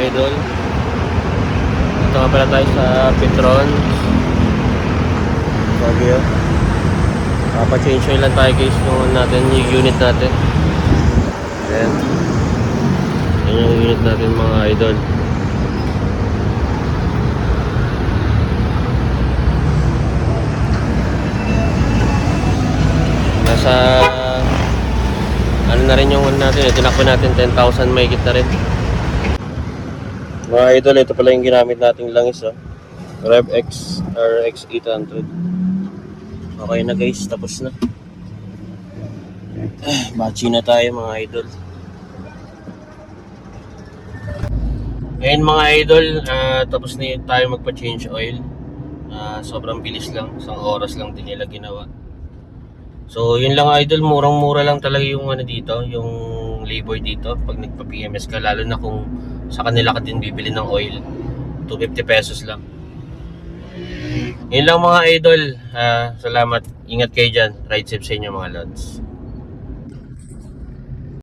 idol. Ito nga pala tayo sa Petron Baguio. Papa-change oil lang tayo guys yung natin, yung unit natin. Ayan. Yan yung unit natin mga idol. Nasa ano na rin yung ano natin, tinakbo natin 10,000 mahigit na rin. Mga idol, ito pala yung ginamit nating langis, oh. Rev X RX 800. Okay na guys, tapos na. Bachi na tayo mga idol. Ngayon mga idol, tapos na tayo magpa-change oil. Sobrang bilis lang, isang oras lang din nila ginawa. So yun lang idol, murang-mura lang talaga yung ano dito, yung labor dito pag nagpa-PMS ka, lalo na kung sa kanila ka din bibili ng oil. 250 pesos lang. Yun lang mga idol. Salamat. Ingat kayo dyan. Ride safe sa inyo mga lods.